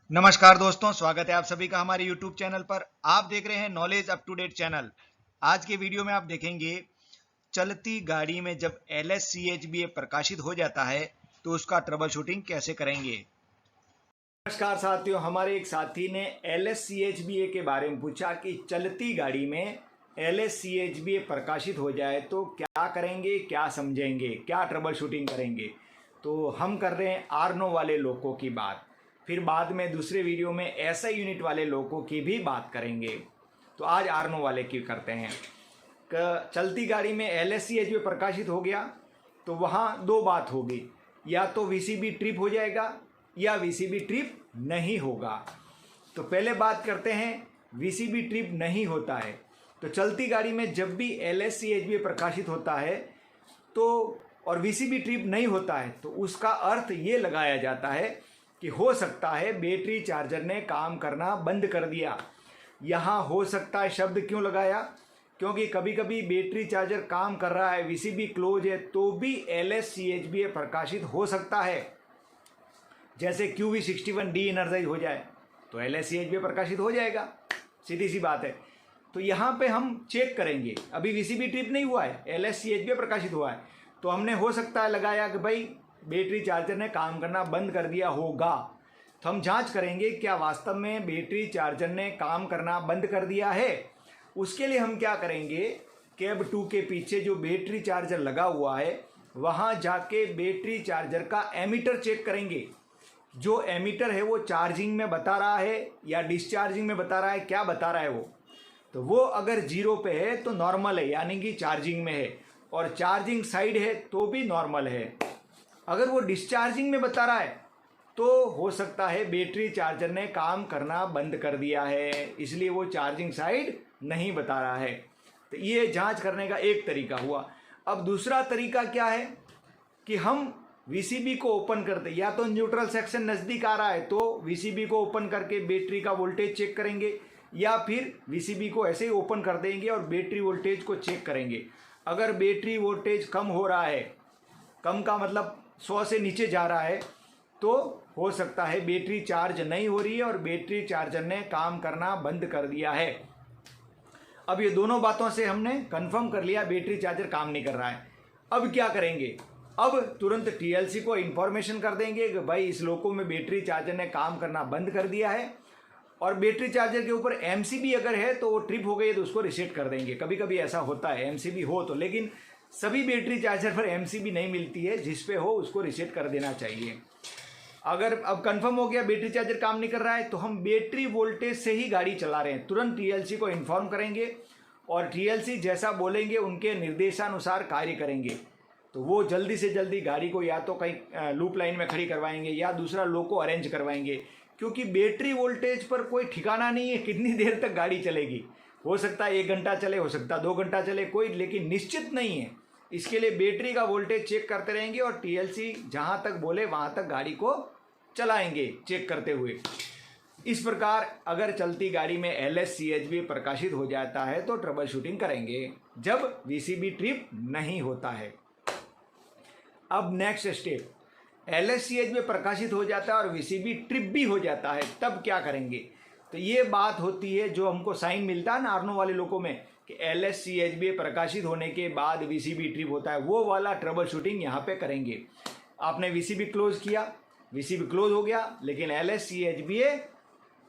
नमस्कार दोस्तों, स्वागत है आप सभी का हमारे YouTube चैनल पर। आप देख रहे हैं knowledge up to date channel. आज के वीडियो में आप देखेंगे चलती गाड़ी में जब LSCHBA प्रकाशित हो जाता है तो उसका ट्रबल शूटिंग कैसे करेंगे। नमस्कार साथियों, हमारे एक साथी ने LSCHBA के बारे में पूछा कि चलती गाड़ी में LSCHBA प्रकाशित हो जाए तो क्या करेंगे, क्या समझेंगे, क्या ट्रबल शूटिंग करेंगे। तो हम कर रहे हैं आर्नो वाले लोगों की बात, फिर बाद में दूसरे वीडियो में ऐसा यूनिट वाले लोगों की भी बात करेंगे। तो आज आर्नो वाले की करते हैं। चलती गाड़ी में LSCHBA प्रकाशित हो गया तो वहाँ दो बात होगी, या तो VCB ट्रिप हो जाएगा या VCB ट्रिप नहीं होगा। तो पहले बात करते हैं, VCB ट्रिप नहीं होता है तो चलती गाड़ी में जब भी LSCHBA प्रकाशित होता है तो और VCB ट्रिप नहीं होता है तो उसका अर्थ ये लगाया जाता है कि हो सकता है बैटरी चार्जर ने काम करना बंद कर दिया। यहाँ हो सकता है शब्द क्यों लगाया, क्योंकि कभी कभी बैटरी चार्जर काम कर रहा है, VCB क्लोज है, तो भी LSCHBA प्रकाशित हो सकता है। जैसे QV61 डी एनर्जाइज हो जाए तो LSCHBA प्रकाशित हो जाएगा, सीधी सी बात है। तो यहाँ पे हम चेक करेंगे, अभी VCB ट्रिप नहीं हुआ है, LSCHBA प्रकाशित हुआ है, तो हमने हो सकता है लगाया कि भाई बैटरी चार्जर ने काम करना बंद कर दिया होगा। तो हम जांच करेंगे क्या वास्तव में बैटरी चार्जर ने काम करना बंद कर दिया है। उसके लिए हम क्या करेंगे, कैब 2 के पीछे जो बैटरी चार्जर लगा हुआ है वहाँ जाके बैटरी चार्जर का एमीटर चेक करेंगे। जो एमीटर है वो चार्जिंग में बता रहा है या डिस्चार्जिंग में बता रहा है, क्या बता रहा है वो। तो वो अगर 0 पे है तो नॉर्मल है, यानी कि चार्जिंग में है, और चार्जिंग साइड है तो भी नॉर्मल है। अगर वो डिस्चार्जिंग में बता रहा है तो हो सकता है बैटरी चार्जर ने काम करना बंद कर दिया है, इसलिए वो चार्जिंग साइड नहीं बता रहा है। तो ये जांच करने का एक तरीका हुआ। अब दूसरा तरीका क्या है कि हम VCB को ओपन करते, या तो न्यूट्रल सेक्शन नज़दीक आ रहा है तो VCB को ओपन करके बैटरी का वोल्टेज चेक करेंगे, या फिर VCB को ऐसे ही ओपन कर देंगे और बैटरी वोल्टेज को चेक करेंगे। अगर बैटरी वोल्टेज कम हो रहा है, कम का मतलब 100 से नीचे जा रहा है, तो हो सकता है बैटरी चार्ज नहीं हो रही है और बैटरी चार्जर ने काम करना बंद कर दिया है। अब ये दोनों बातों से हमने कंफर्म कर लिया बैटरी चार्जर काम नहीं कर रहा है। अब क्या करेंगे, अब तुरंत TLC को इन्फॉर्मेशन कर देंगे कि भाई इस लोको में बैटरी चार्जर ने काम करना बंद कर दिया है, और बैटरी चार्जर के ऊपर MCB अगर है तो वो ट्रिप हो गई है तो उसको रिसेट कर देंगे। कभी कभी ऐसा होता है MCB हो तो, लेकिन सभी बैटरी चार्जर पर MCB नहीं मिलती है, जिस पे हो उसको रिसेट कर देना चाहिए। अगर अब कंफर्म हो गया बैटरी चार्जर काम नहीं कर रहा है तो हम बैटरी वोल्टेज से ही गाड़ी चला रहे हैं, तुरंत TLC को इन्फॉर्म करेंगे और TLC जैसा बोलेंगे उनके निर्देशानुसार कार्य करेंगे। तो वो जल्दी से जल्दी गाड़ी को या तो कहीं लूप लाइन में खड़ी करवाएंगे या दूसरा लोको अरेंज करवाएंगे, क्योंकि बैटरी वोल्टेज पर कोई ठिकाना नहीं है कितनी देर तक गाड़ी चलेगी। हो सकता है 1 घंटा चले, हो सकता है 2 घंटा चले, कोई लेकिन निश्चित नहीं है। इसके लिए बैटरी का वोल्टेज चेक करते रहेंगे और TLC जहाँ तक बोले वहाँ तक गाड़ी को चलाएंगे चेक करते हुए। इस प्रकार अगर चलती गाड़ी में LSCHBA प्रकाशित हो जाता है तो ट्रबल शूटिंग करेंगे जब VCB ट्रिप नहीं होता है। अब नेक्स्ट स्टेप, LSCHBA प्रकाशित हो जाता है और VCB ट्रिप भी हो जाता है, तब क्या करेंगे। तो ये बात होती है जो हमको साइन मिलता है ना आर्नो वाले लोगों में कि LSCHBA प्रकाशित होने के बाद VCB ट्रिप होता है, वो वाला ट्रबल शूटिंग यहाँ पे करेंगे। आपने VCB क्लोज किया, VCB क्लोज हो गया, लेकिन LSCHBA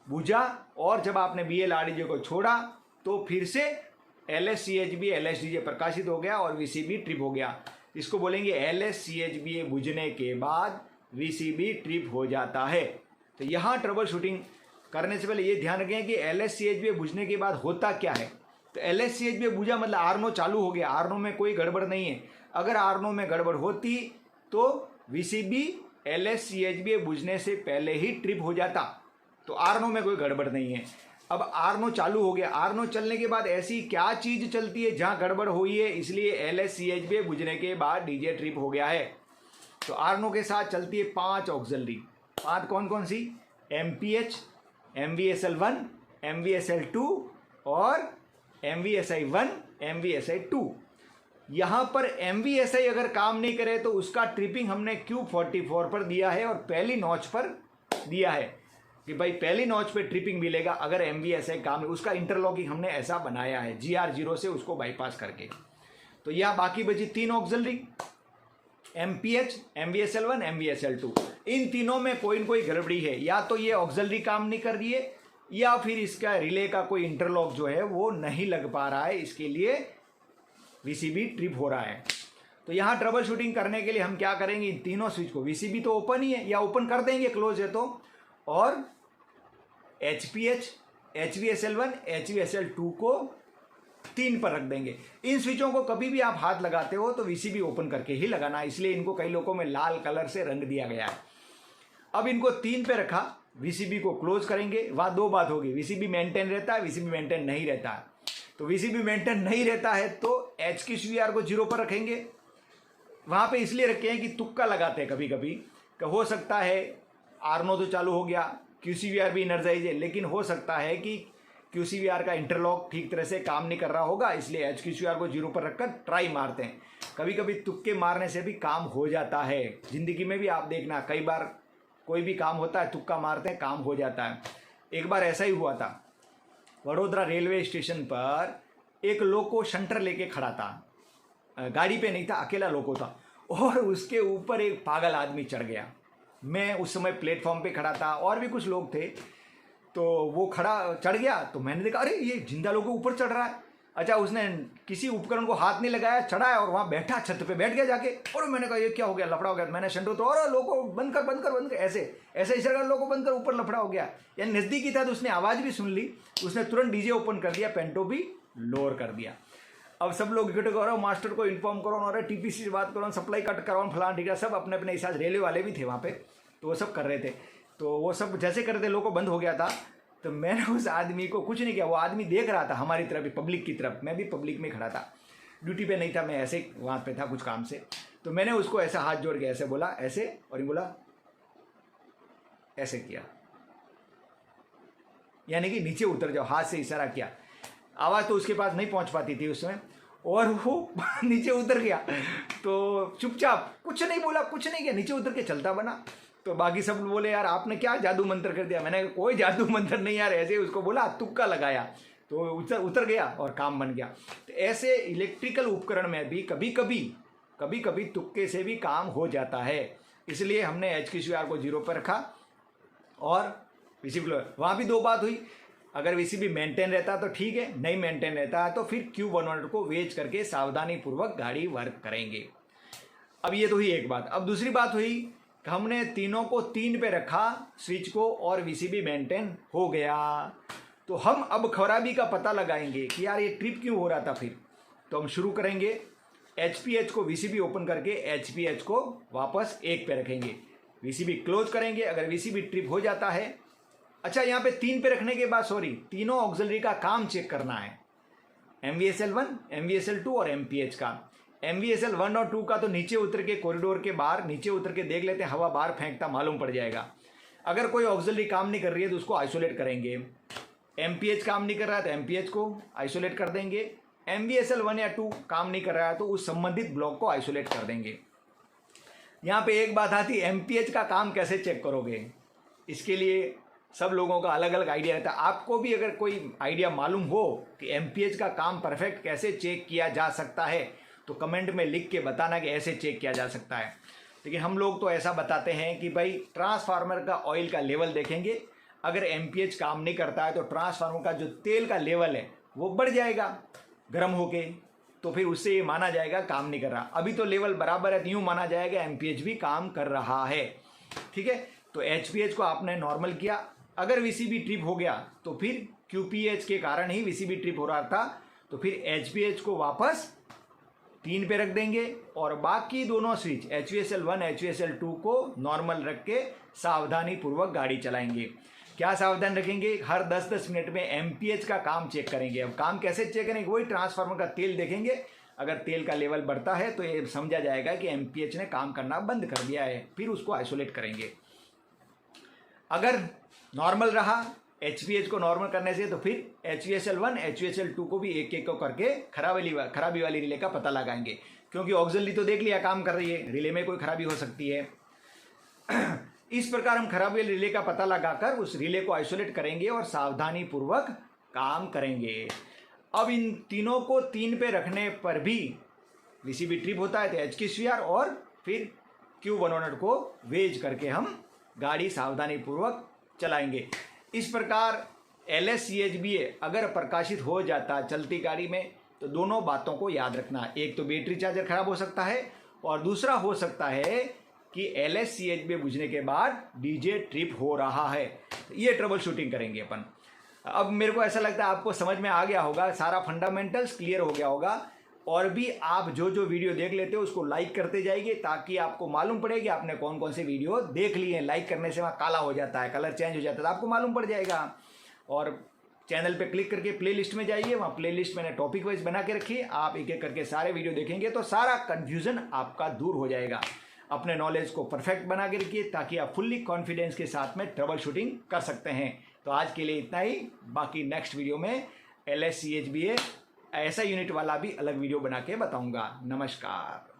बुझा, और जब आपने BLRDJ को छोड़ा तो फिर से LSCHBA LSDJ प्रकाशित हो गया और VCB ट्रिप हो गया। इसको बोलेंगे LSCHBA बुझने के बाद VCB ट्रिप हो जाता है। तो यहाँ ट्रबल शूटिंग करने से पहले ये ध्यान रखें कि LSCHBA बुझने के बाद होता क्या है। तो LSCHBA बुझा मतलब आर्नो चालू हो गया, आर्नो में कोई गड़बड़ नहीं है। अगर आर्नो में गड़बड़ होती तो VCB LSCHBA बुझने से पहले ही ट्रिप हो जाता, तो आर्नो में कोई गड़बड़ नहीं है। अब आर्नो चालू हो गया, आर्नो चलने के बाद ऐसी क्या चीज़ चलती है जहाँ गड़बड़ हुई है, इसलिए LSCHBA बुझने के बाद DJ ट्रिप हो गया है। तो आर्नो के साथ चलती है 5 ऑक्सिलरी। 5 कौन कौन सी, MPH, MVSL1, MVSL2 और MVSI1, MVSI2। यहाँ पर MVSI अगर काम नहीं करे तो उसका ट्रिपिंग हमने Q44 पर दिया है और पहली नॉच पर दिया है। कि भाई पहली नॉच पे ट्रिपिंग मिलेगा अगर MVSI काम है, उसका इंटरलॉकिंग हमने ऐसा बनाया है GR0 से उसको बाईपास करके। तो यह बाकी बची 3 ऑक्सिलरी, MPH, MVSL1, MVSL2। इन तीनों में कोई न कोई गड़बड़ी है, या तो ये ऑक्सिलरी काम नहीं कर रही है या फिर इसका रिले का कोई इंटरलॉक जो है वो नहीं लग पा रहा है, इसके लिए VCB ट्रिप हो रहा है। तो यहाँ ट्रबल शूटिंग करने के लिए हम क्या करेंगे, इन तीनों स्विच को, VCB तो ओपन ही है या ओपन कर देंगे क्लोज है तो, और HPH, HVSL1, HVSL2 को 3 पर रख देंगे। इन स्विचों को कभी भी आप हाथ लगाते हो तो VCB ओपन करके ही लगाना, इसलिए इनको कई लोगों में लाल कलर से रंग दिया गया है। अब इनको 3 पे रखा, VCB को क्लोज करेंगे। वहाँ 2 बात होगी, VCB मेंटेन रहता है, VCB मेंटेन नहीं रहता है। तो VCB मेंटेन नहीं रहता है तो HQCVR को 0 पर रखेंगे। वहाँ पे इसलिए रखे हैं कि तुक्का लगाते हैं कभी कभी, हो सकता है आरनो तो चालू हो गया, QCVR भी एनर्जाइज है, लेकिन हो सकता है कि QCVR का इंटरलॉक ठीक तरह से काम नहीं कर रहा होगा, इसलिए HQCVR को 0 पर रखकर ट्राई मारते हैं। कभी कभी तुक्के मारने से भी काम हो जाता है। ज़िंदगी में भी आप देखना, कई बार कोई भी काम होता है, तुक्का मारते हैं, काम हो जाता है। एक बार ऐसा ही हुआ था, वडोदरा रेलवे स्टेशन पर एक लोको शंटर लेके खड़ा था, गाड़ी पे नहीं था, अकेला लोको था, और उसके ऊपर एक पागल आदमी चढ़ गया। मैं उस समय प्लेटफॉर्म पे खड़ा था और भी कुछ लोग थे, तो वो चढ़ गया तो मैंने देखा अरे ये जिंदा लोगों के ऊपर चढ़ रहा है। अच्छा, उसने किसी उपकरण को हाथ नहीं लगाया, चढ़ा है और वहाँ बैठा, छत पे बैठ गया जाके। और मैंने कहा ये क्या हो गया, लफड़ा हो गया। मैंने शंटो तो और लोगों बंद कर, ऐसे इशारा लोगों बंद कर, ऊपर लफड़ा हो गया। यानी नज़दीक ही था तो उसने आवाज़ भी सुन ली, उसने तुरंत DJ ओपन कर दिया, पेंटो भी लोअर कर दिया। अब सब लोग इकट्ठे करो, मास्टर को इन्फॉर्म करो, और TPC से बात करो, सप्लाई कट करो, फलान ठीक है, सब अपने अपने हिसाब। रेलवे वाले भी थे वहाँ पे, तो वो सब कर रहे थे। तो वो सब जैसे कर रहे थे, लोगों बंद हो गया था। तो मैंने उस आदमी को कुछ नहीं किया, वो आदमी देख रहा था हमारी तरफ, पब्लिक की तरफ। मैं भी पब्लिक में खड़ा था, ड्यूटी पे नहीं था, मैं ऐसे वहाँ पे था कुछ काम से। तो मैंने उसको ऐसा हाथ जोड़ के ऐसे बोला, ऐसे, और ये बोला ऐसे किया, यानी कि नीचे उतर जाओ, हाथ से इशारा किया। आवाज़ तो उसके पास नहीं पहुँच पाती थी उसमें, और वो नीचे उतर गया। तो चुपचाप कुछ नहीं बोला, कुछ नहीं किया, नीचे उतर के चलता बना। तो बाकी सब बोले यार आपने क्या जादू मंत्र कर दिया। मैंने कोई जादू मंत्र नहीं यार, ऐसे उसको बोला, तुक्का लगाया, तो उतर गया और काम बन गया। तो ऐसे इलेक्ट्रिकल उपकरण में भी कभी कभी तुक्के से भी काम हो जाता है, इसलिए हमने HQCVR को 0 पर रखा। और VCB, वहाँ भी 2 बात हुई, अगर VCB मेंटेन रहता तो ठीक है, नहीं मेंटेन रहता है तो फिर Q100 को वेच करके सावधानी पूर्वक गाड़ी वर्क करेंगे। अब ये तो हुई एक बात। अब दूसरी बात हुई, हमने तीनों को 3 पे रखा स्विच को, और VCB मेंटेन हो गया। तो हम अब खराबी का पता लगाएंगे कि यार ये ट्रिप क्यों हो रहा था। फिर तो हम शुरू करेंगे, HPH को VCB ओपन करके HPH को वापस 1 पे रखेंगे, VCB क्लोज करेंगे। अगर VCB ट्रिप हो जाता है, अच्छा यहाँ पे 3 पे रखने के बाद तीनों ऑक्सिलरी का काम चेक करना है, MVSL1, MVSL2 और MPH का। MVSL1 और 2 का तो नीचे उतर के कॉरिडोर के बाहर नीचे उतर के देख लेते हैं, हवा बाहर फेंकता मालूम पड़ जाएगा। अगर कोई ऑक्सिलरी काम नहीं कर रही है तो उसको आइसोलेट करेंगे। MPH काम नहीं कर रहा है तो MPH को आइसोलेट कर देंगे। MVSL1 या 2 काम नहीं कर रहा है तो उस संबंधित ब्लॉक को आइसोलेट कर देंगे। यहाँ पे एक बात आती है, MPH का काम कैसे चेक करोगे, इसके लिए सब लोगों का अलग अलग आइडिया रहता है। आपको भी अगर कोई आइडिया मालूम हो कि MPH का काम परफेक्ट कैसे चेक किया जा सकता है तो कमेंट में लिख के बताना कि ऐसे चेक किया जा सकता है। लेकिन हम लोग तो ऐसा बताते हैं कि भाई ट्रांसफार्मर का ऑयल का लेवल देखेंगे, अगर MPH काम नहीं करता है तो ट्रांसफार्मर का जो तेल का लेवल है वो बढ़ जाएगा गर्म होके, तो फिर उससे ये माना जाएगा काम नहीं कर रहा। अभी तो लेवल बराबर है तो यूँ माना जाएगा MPH भी काम कर रहा है, ठीक है। तो HPH को आपने नॉर्मल किया, अगर VCB ट्रिप हो गया तो फिर QPH के कारण ही VCB ट्रिप हो रहा था, तो फिर HPH को वापस 3 पे रख देंगे और बाकी दोनों स्विच HVSL1, HVSL2 को नॉर्मल रख के सावधानी पूर्वक गाड़ी चलाएंगे। क्या सावधान रखेंगे, हर 10-10 मिनट में MPH का काम चेक करेंगे। अब काम कैसे चेक करेंगे, वही ट्रांसफार्मर का तेल देखेंगे, अगर तेल का लेवल बढ़ता है तो ये समझा जाएगा कि MPH ने काम करना बंद कर दिया है, फिर उसको आइसोलेट करेंगे। अगर नॉर्मल रहा HPH को नॉर्मल करने से तो फिर HVSL1, HVSL2 को भी एक एक को करके खराबी वाली रिले का पता लगाएंगे, क्योंकि ऑक्सिलरी तो देख लिया काम कर रही है, रिले में कोई खराबी हो सकती है। इस प्रकार हम खराब हुए रिले का पता लगाकर उस रिले को आइसोलेट करेंगे और सावधानी पूर्वक काम करेंगे। अब इन तीनों को 3 पे रखने पर भी वीसीबी ट्रिप होता है तो HKCR और फिर Q108 को वेज करके हम गाड़ी सावधानी पूर्वक चलाएंगे। इस प्रकार LSCHBA अगर प्रकाशित हो जाता चलती गाड़ी में तो दोनों बातों को याद रखना, एक तो बैटरी चार्जर खराब हो सकता है और दूसरा हो सकता है कि LSCHBA बुझने के बाद DJ ट्रिप हो रहा है। ये ट्रबल शूटिंग करेंगे अपन। अब मेरे को ऐसा लगता है आपको समझ में आ गया होगा, सारा फंडामेंटल्स क्लियर हो गया होगा। और भी आप जो जो वीडियो देख लेते हो उसको लाइक करते जाइए ताकि आपको मालूम पड़े कि आपने कौन कौन से वीडियो देख लिए हैं। लाइक करने से वहाँ काला हो जाता है, कलर चेंज हो जाता है, तो आपको मालूम पड़ जाएगा। और चैनल पे क्लिक करके प्लेलिस्ट में जाइए, वहाँ प्लेलिस्ट मैंने टॉपिक वाइज बना के रखी है। आप एक एक करके सारे वीडियो देखेंगे तो सारा कन्फ्यूज़न आपका दूर हो जाएगा। अपने नॉलेज को परफेक्ट बना के रखिए ताकि आप फुल्ली कॉन्फिडेंस के साथ में ट्रबल शूटिंग कर सकते हैं। तो आज के लिए इतना ही, बाकी नेक्स्ट वीडियो में LSCHBA ऐसा यूनिट वाला भी अलग वीडियो बना के बताऊंगा। नमस्कार।